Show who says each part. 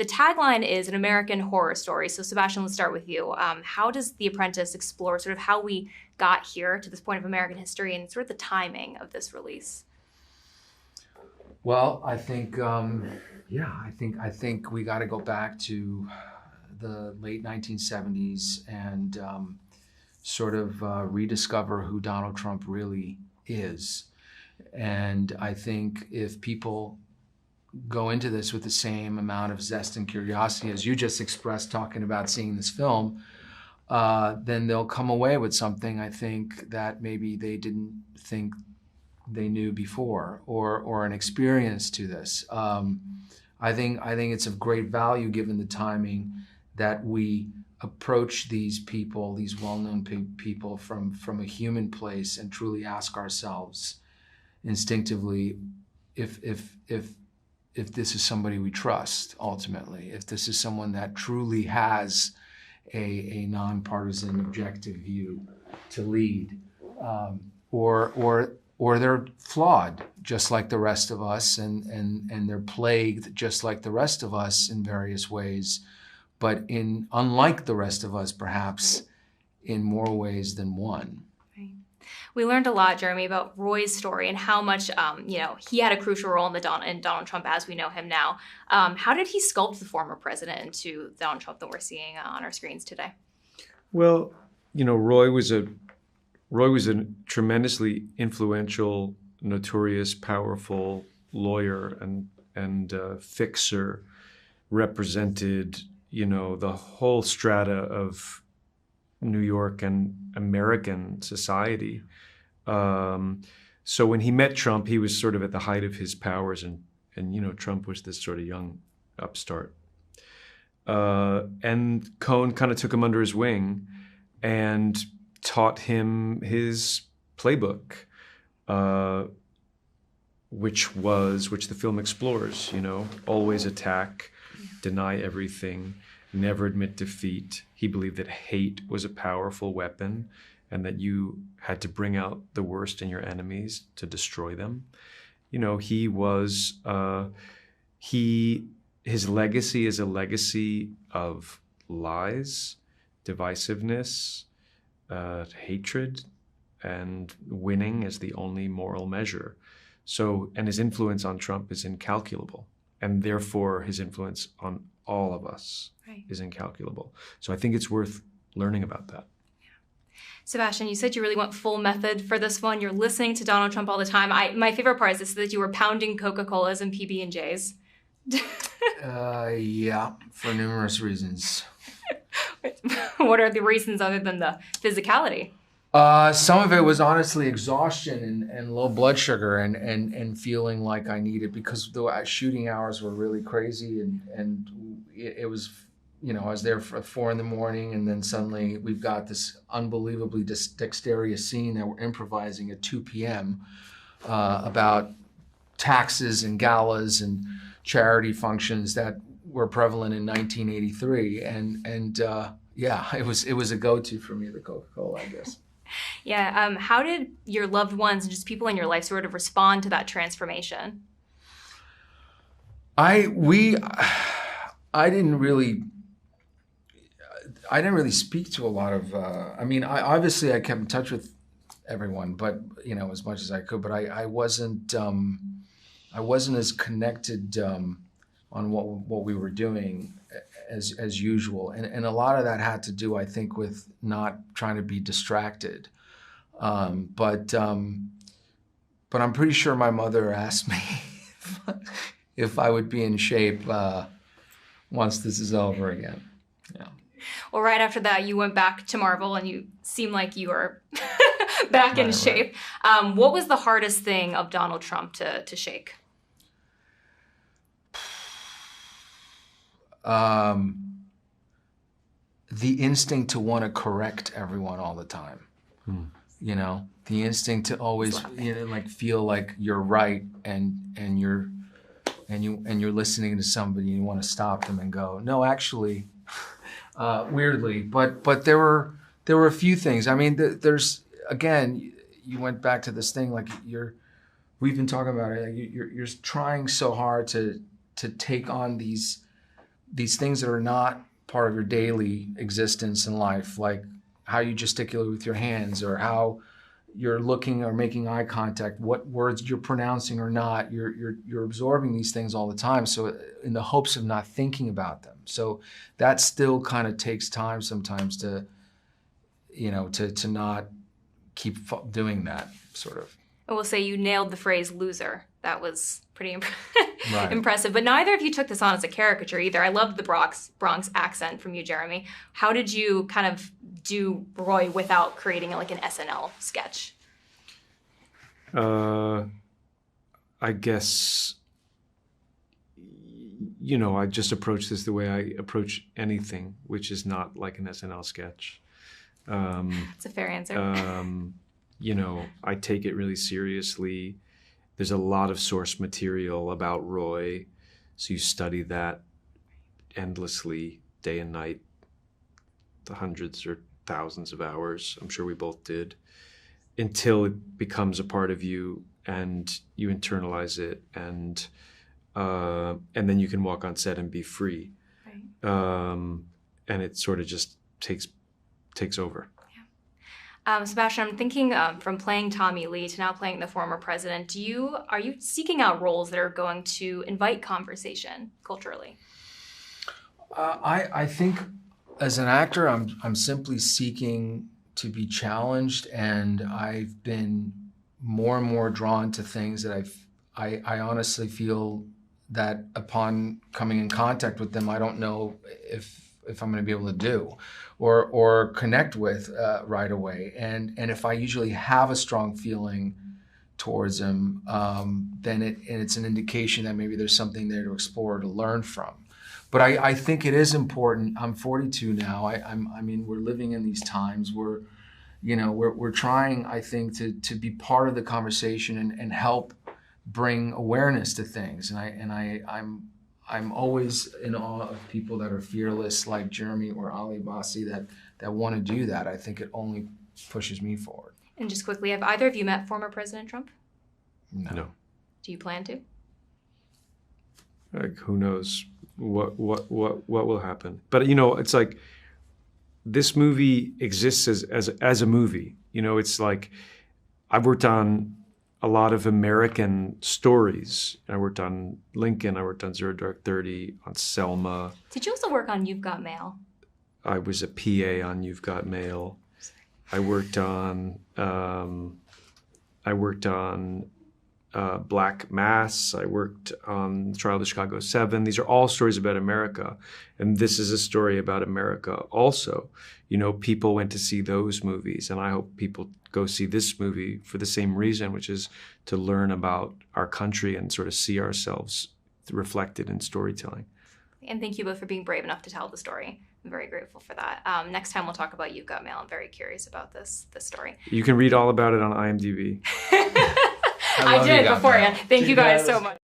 Speaker 1: The tagline is an American horror story. So Sebastian, let's start with you. How does The Apprentice explore sort of how we got here to this point of American history and sort of the timing of this release?
Speaker 2: Well, I think, I think we got to go back to the late 1970s and sort of rediscover who Donald Trump really is. And I think if people go into this with the same amount of zest and curiosity as you just expressed talking about seeing this film, then they'll come away with something, I think, that maybe they didn't think they knew before, or an experience to this. I think it's of great value given the timing that we approach these people, these well-known people from a human place and truly ask ourselves instinctively if this is somebody we trust ultimately, if this is someone that truly has a nonpartisan objective view to lead, or they're flawed just like the rest of us and they're plagued just like the rest of us in various ways, but unlike the rest of us, perhaps in more ways than one.
Speaker 1: Right. We learned a lot, Jeremy, about Roy's story and how much, he had a crucial role in Donald Trump as we know him now. How did he sculpt the former president into Donald Trump that we're seeing on our screens today?
Speaker 3: Well, Roy was a tremendously influential, notorious, powerful lawyer and fixer, represented the whole strata of New York and American society. So when he met Trump, he was sort of at the height of his powers, and Trump was this sort of young upstart. And Cohn kind of took him under his wing and taught him his playbook, which the film explores. Always attack, deny everything, never admit defeat. He believed that hate was a powerful weapon and that you had to bring out the worst in your enemies to destroy them. His legacy is a legacy of lies, divisiveness, hatred, and winning as the only moral measure. And his influence on Trump is incalculable. And therefore, his influence on all of us is incalculable. So I think it's worth learning about that.
Speaker 1: Yeah. Sebastian, you said you really went full method for this one. You're listening to Donald Trump all the time. My favorite part is this, that you were pounding Coca-Colas and PB&Js.
Speaker 2: Yeah, for numerous reasons.
Speaker 1: What are the reasons other than the physicality?
Speaker 2: Some of it was honestly exhaustion and low blood sugar and feeling like I needed, because the shooting hours were really crazy and it was, I was there for 4 a.m. and then suddenly we've got this unbelievably dexterous scene that we're improvising at 2 p.m. About taxes and galas and charity functions that were prevalent in 1983, and it was a go-to for me, the Coca-Cola, I guess.
Speaker 1: Yeah. How did your loved ones and just people in your life sort of respond to that transformation?
Speaker 2: I didn't really speak to a lot of. I kept in touch with everyone, but as much as I could. But I wasn't as connected on what we were doing as usual, and a lot of that had to do, I think, with not trying to be distracted. But I'm pretty sure my mother asked me if I would be in shape once this is over again. Yeah.
Speaker 1: Well, right after that, you went back to Marvel, and you seem like you are back in shape. Right. What was the hardest thing of Donald Trump to shake?
Speaker 2: The instinct to want to correct everyone all the time. The instinct to always feel like you're right and you're listening to somebody and you want to stop them and go, no, actually, weirdly, but there were a few things. I mean, there's, again, you went back to this thing, like we've been talking about it, like you're trying so hard to take on these these things that are not part of your daily existence in life, like how you gesticulate with your hands or how you're looking or making eye contact, what words you're pronouncing or not, you're absorbing these things all the time. So in the hopes of not thinking about them. So that still kind of takes time sometimes to, to not keep doing that sort of.
Speaker 1: I will say you nailed the phrase loser. That was pretty
Speaker 2: Right.
Speaker 1: impressive. But neither of you took this on as a caricature either. I loved the Bronx accent from you, Jeremy. How did you kind of do Roy without creating like an SNL sketch?
Speaker 3: I guess, I just approach this the way I approach anything, which is not like an SNL sketch.
Speaker 1: That's a fair answer.
Speaker 3: I take it really seriously. There's a lot of source material about Roy, so you study that endlessly, day and night, the hundreds or thousands of hours. I'm sure we both did, until it becomes a part of you and you internalize it, and then you can walk on set and be free.
Speaker 1: Right.
Speaker 3: And it sort of just takes over.
Speaker 1: Sebastian, I'm thinking from playing Tommy Lee to now playing the former president, are you seeking out roles that are going to invite conversation culturally?
Speaker 2: I think as an actor, I'm simply seeking to be challenged, and I've been more and more drawn to things that I honestly feel that upon coming in contact with them, I don't know if I'm going to be able to do or connect with right away. And if I usually have a strong feeling towards them, then it's an indication that maybe there's something there to explore, to learn from. But I think it is important. I'm 42 now. I mean, we're living in these times where, we're trying, I think, to be part of the conversation and help bring awareness to things. And I'm always in awe of people that are fearless, like Jeremy or Ali Bassi, that want to do that. I think it only pushes me forward.
Speaker 1: And just quickly, have either of you met former President Trump?
Speaker 3: No.
Speaker 1: Do you plan to?
Speaker 3: Like, who knows what will happen? But it's like this movie exists as a movie. It's like I've worked on a lot of American stories. I worked on Lincoln. I worked on Zero Dark 30, on Selma.
Speaker 1: Did you also work on You've Got Mail?
Speaker 3: I was a PA on You've Got Mail. I worked on Black Mass. I worked on the Trial of the Chicago 7. These are all stories about America. And this is a story about America also. People went to see those movies, and I hope people go see this movie for the same reason, which is to learn about our country and sort of see ourselves reflected in storytelling.
Speaker 1: And thank you both for being brave enough to tell the story. I'm very grateful for that. Next time we'll talk about You've Got Mail. I'm very curious about this story.
Speaker 3: You can read all about it on IMDb.
Speaker 1: I did beforehand. Thank you guys so much.